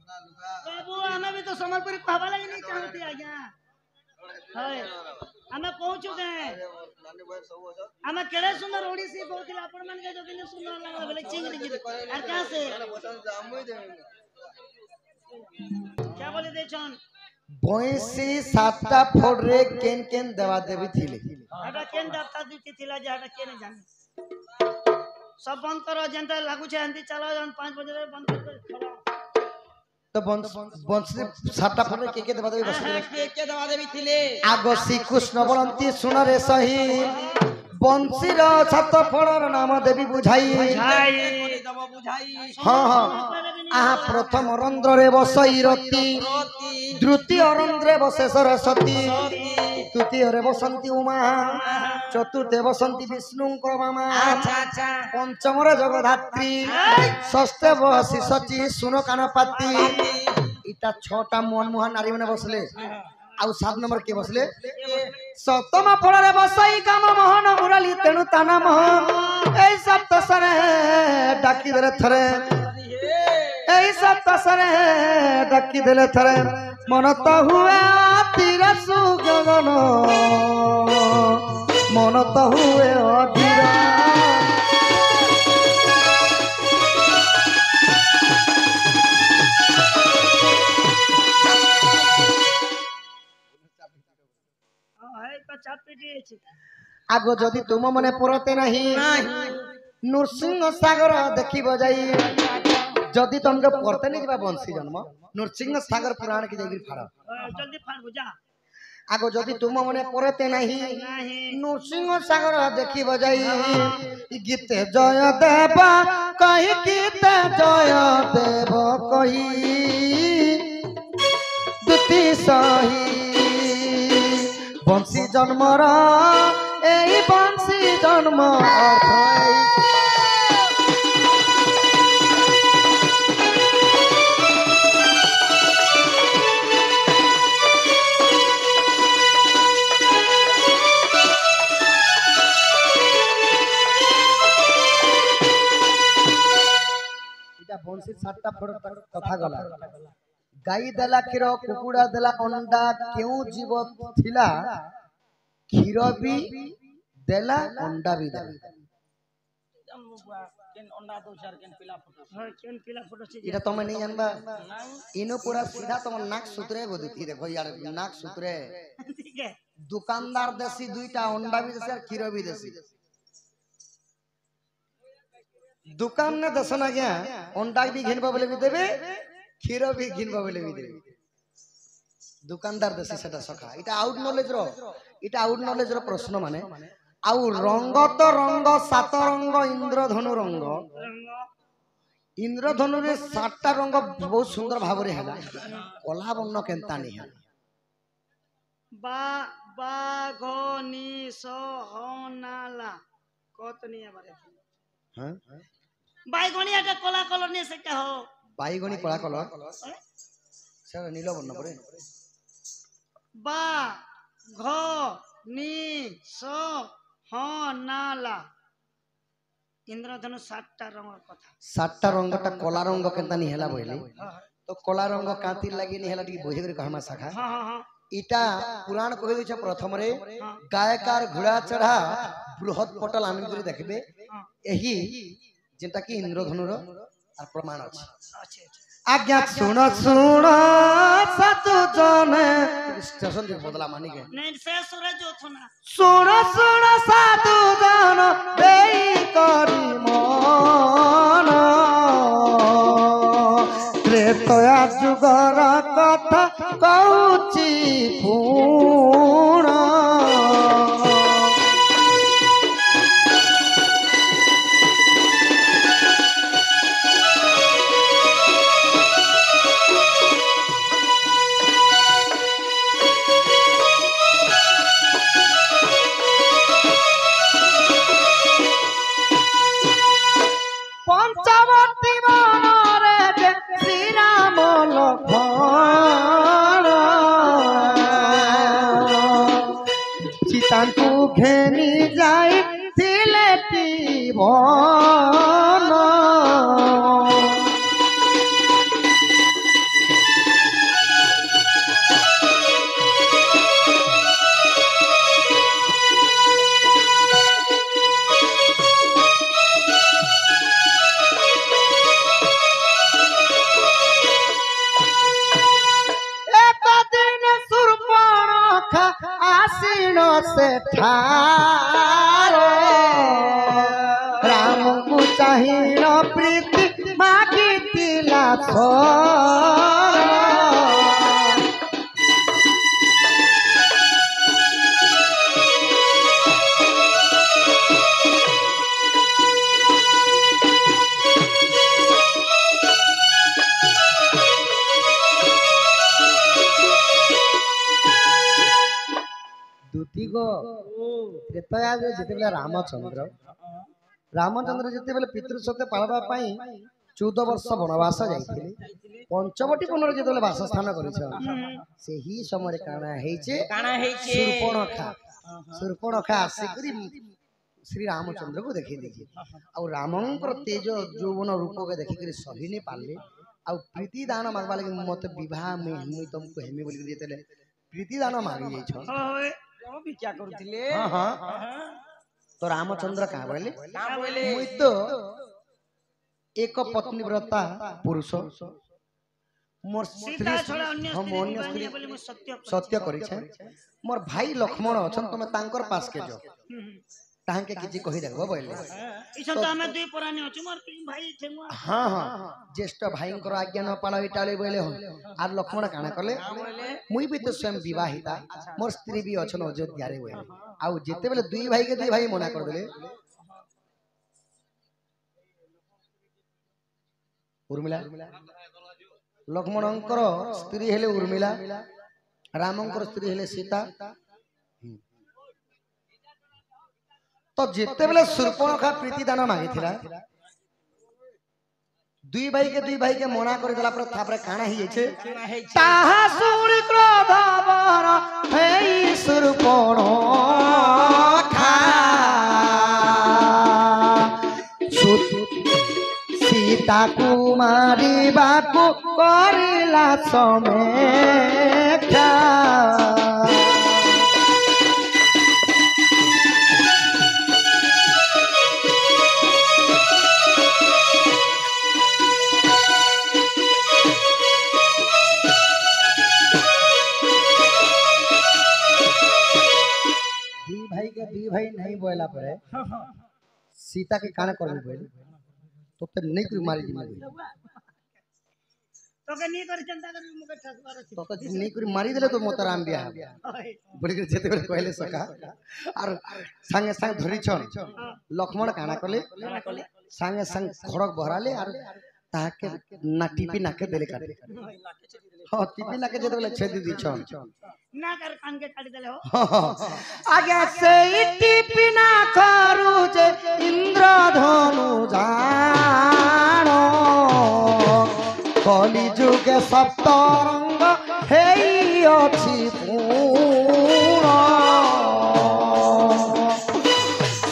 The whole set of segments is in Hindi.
बाबू हमें भी तो संबलपुरी कहवा लगे नहीं चाहती आज्ञा हाय हमें पहुंचू गए हमें केड़े सुंदर ओडिसी कहतिला आपण मन के जो किने सुंदर लागला बोले चिंगड़ी गिरी और कहां से क्या बोले देछन भैंसी सातटा फोड़रे केन केन देवा देवी थिले आटा केन देवता दुटी थिला जे आटा केने जाने सब बंद करो जनता लागू छे अंती चलो जन 5 बजे बंद कर खड़ा तो बंसी सातटा फोड़रे के देवा देवी बसले के देवा देवी थिले आगो श्री कृष्ण बोलंती सुन रे सही बंशीर सात फोड़र नाम देवी बुझाई हाँ हाँ आहा प्रथम रंध्र रे बसई रति द्वितीय रंध्रे बसे सरस्वती तृतीय रे बसंती उमा चतुर्थे बसंती विष्णु मामा पंचम रे जगधात्री षष्ठे बसी सची सुन कान पाती इटा छटा मनमोहन नारी माने बसले आउ 7 नंबर के बसले सप्तम फଳରେ बसई काम मोहन मुरली तेणु ताना मोहन एई सप्तसरे डाकी देले थरे एई सप्तसरे डाकी देले थरे मन तो हुए तीर सुगगन मन तो हुए अधीर आगो जदि तुम मने परते नहीं नृसिंह सागर देखिब जाई जदि तुमके परते नहीं जिबा बंशी जन्म नृसिंह सागर पुराण के जाई फाड़ जल्दी फाड़ बुझा आगो जदि तुम मने परते नहीं नृसिंह सागर देखिब जाई गीते जय देव कहि गीते जय देव कहि दुति सही बंशी जन्मर एई बंशी जन्म अर्थ इटा बंशी 7टा फोड़ कथा गला गाई देला क्षीर कुकुड़ा देला अंडा क्यों जीव थिला क्षीर भी देला अंडा भी देला केन अंडा दो चार केन पीला फोटो छी इटा तमे नहीं जानबा इनो पूरा सीधा तम नाक सूत्रे गोदुती देखो यार नाक सूत्रे ठीक है दुकानदार देसी दुईटा अंडा भी देसी और क्षीर भी देसी दुकान ने दसना गया अंडा भी घिनबा बोले भी देबे क्षीर भी घिनबा बोले भी देबे दुकानदार देसी सेटा सखा इटा आउट नॉलेज रो प्रश्न माने आउ रंग तो रंग 7 रंग इंद्रधनु रे 7टा रंग बहुत सुंदर भाव रे हला कला वर्ण केनता नहीं है बा बा घ नि स ह नाला कतनी बारे हां बाईगणी এটা কলা কলর নিয়ে সেটা हो बाईगणी कला कलर सर नील वर्ण परे बा घ नि स ह नाला इंद्रधनु 7टा रंगर कथा 7टा रंगटा कला रंग केनता नहीं हला बोले तो कला रंग कांति लागि नहीं हला टी बोझे करी कहमा शाखा हां हां हां इटा पुराण कहि दै छ प्रथम रे गायकार घोड़ा चढ़ा बृहत पटल आनि करी देखबे एही जेंटा कि इंद्रधनु रो आर प्रमाण अछि आज्ञा सुन सुन सातु जने स्टेशन दे बदला मानी के नहीं से सूरज जोथना सुन सुन सातु जन देई करी मन त्रेतया जुगर कथा कहूची पूर्ण पंचवटी बनरे श्री राम लखन सीतांकु घेनी जाई थिलेटी वन ସେଠାର ରାମକୁ ଚାହିଁଲ ପ୍ରୀତି ମାଗିଥିଲା ତ୍ରେତୟାରେ ଯେତେବେଳେ ରାମଚନ୍ଦ୍ର ଯେତେବେଳେ ପିତୃ ସତ୍ୟ ପାଳବା ପାଇଁ 14 ବର୍ଷ ବନବାସ ଯାଇଥିଲେ ପଞ୍ଚବଟୀ ବନରେ ଯେତେବେଳେ ବାସସ୍ଥାନ କରିଛନ୍ତି ସେହି ସମୟରେ କାଣା ହେଇଛି ଶୂର୍ପଣଖା ଆସିକରି ଶ୍ରୀ ରାମଚନ୍ଦ୍ରକୁ ଦେଖେଇ ଦେଇଛି ଆଉ ରାମଙ୍କର ତେଜ ଯୌବନ ରୂପକେ ଦେଖିକରି ସହି ନି ପାରିଲେ ଆଉ ପ୍ରୀତି ଦାନ ମାଗବା ଲାଗି ମତେ ବିବାହ ମୁଇଁ ତମକୁ ହେମି ବୋଲି ଯେତେବେଳେ ପ୍ରୀତି ଦାନ ମାଗି ଯାଇଛ तो रामचंद्र कहाँ बोले मुई तो एक पत्नी व्रता पुरुष मोर स्त्री सत्य करी मोर भाई लक्ष्मण अछन तुम तांकर पास के जो तांके किछि कहि देखबो बोले इसन तो हमें दुई पुराने अछु मोर भाई छेमुआ हां हां ज्येष्ठ भाईंकर आज्ञा न पालो इटाले बोले हो आर लक्ष्मण काना करले मुई भी तो स्वयं विवाहिता मोर स्त्री भी अछन अयोध्या रे बोले आउ जेते बेले दुई भाई के दुई भाई मना कर देले उर्मिला लक्ष्मणंकर स्त्री हेले उर्मिला रामंकर स्त्री हेले सीता तो जिते बेले शूर्पणखा प्रीति दान मांगी थिला दुई भाई के मना कर देला पर थापरे काना ही छे ताहा सुनि क्रोध बर हेई शूर्पणखा सीता कुमारी बाकु करिला समेक्षा दी भाई नहीं बोला पर सीता के काना करबे बोले तो नहीं कोई मारी जी तो के नहीं कर चिंता कर मुके ठसबार अछि तो नहीं कोई मारी देले तो मोतराम बिया बोले के जेते बेले कहले सका और संगे संग धरी छन लक्ष्मण काना करले संगे संग खड़क बहराले और ताके ना टिपी नाके देले काटे हां टिपी नाके जेते बेले छेदी दी छन ना कर कान के काट देले हो आगे से टिपी ना करू जे इंद्रधनु जानो कली जुगे सप्तरंग हेई अछि पूर्ण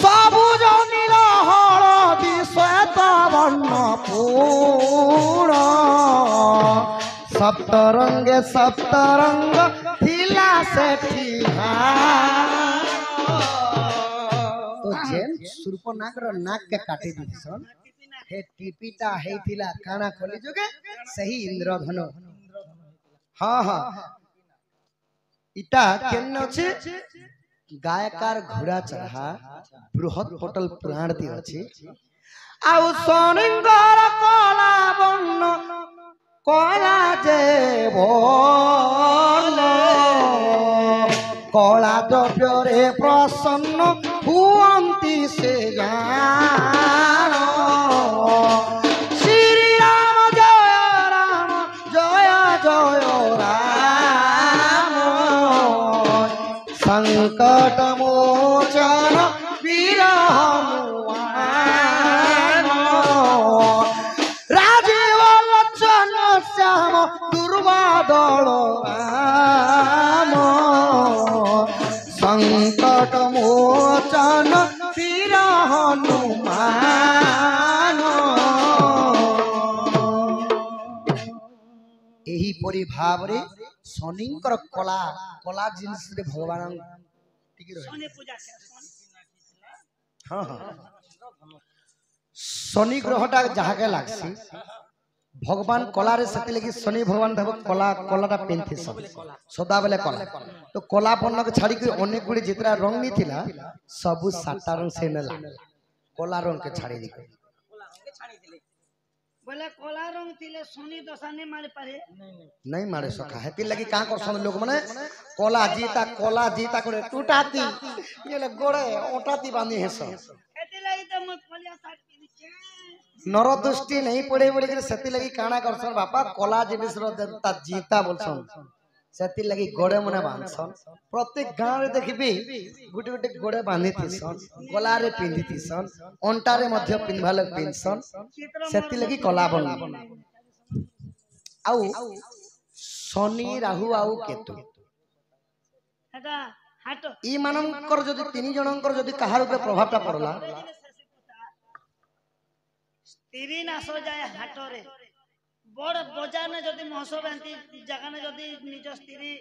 सबुज नील हळदी श्वेत वर्ण पूर्ण सप्तरंग थिला सेठी तो जेन शूर्पणखा रो नाक के काटी दिसन हे टिपिटा हेथिला काना खोली जोगे सही इंद्रधनु हां हां इटा केन अछि गायकार घोड़ा चढ़ा बृहत पटल पुराण दी अछि आउ सोनिंगर कला वर्ण कला जे बोले कला द्रव्य रे प्रसन्न हुअंती से जानो श्री राम जय राम संकट मोचन वीर हनुमान राजीव लोचन श्याम दुर्वादल राम संकट मोचन वीर हनुमान एही परि भाव रे शनिंकर कला कला जिनिस रे भगवान टिकी रहे सोने पूजा से हां हां शनि ग्रहटा जहा के लागसी भगवान कलारे सेति लगी शनि भगवान देव कला कलाटा पिंथि सदा बेले कला तो कला बन्न के छाड़ी के अनेक गुडी जितरा रंग नी थिला सबु साता रंग से नेला कला रंग के छाड़ी दी बोले कोला रंग तिले सोनी दशा नहीं मारे पारे नहीं मारे सका हेति लगी का करसन लोग माने कला जीता करे टूटाती ये ले गोड़े ओटाती बांधी हेस एते लगी तो मैं कोलिया साथ के नर दृष्टि नहीं पड़े बोले कि सेति लगी काना करसन बापा कला जिनिस रो देवता जीता बोलसन सेति लगी गोड़े मने बांधसन प्रत्येक गांव रे देखबी गुटे गुटे गोड़े बांधी थिसन गला रे पिंधी थिसन अंटा रे मध्य पिनभाले पिनसन सेति लगी कला बन आउ शनि राहु आउ केतु एटा हाट ई मानकर जदि तीन जनकर जदि कहार ऊपर प्रभावटा पड़ला स्त्री नाश जाए हाट रे बड़ बजार ने जदि महोत्सव एंती जगह ने जदि निज स्त्री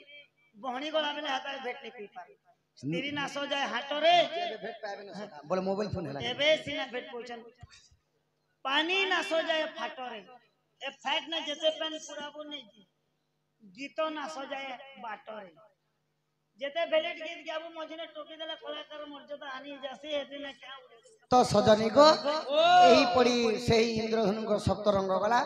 बहनी गला बेले हाथ भेट नहीं पी पाए स्त्री नाश जाए हाट रे बोले मोबाइल फोन हैला एबे सिना भेट पहुंचन पानी नाश जाए फाट रे ए फैट ने जते पेन पुराबो नहीं गीतो नाश जाए बाट रे जते भेलेट गीत गाबो मझने टोकी देला कलाकार मर्यादा हानि जासी हेति ने क्या तो सजनी को यही पड़ी से इंद्रधनु को सप्त रंग गला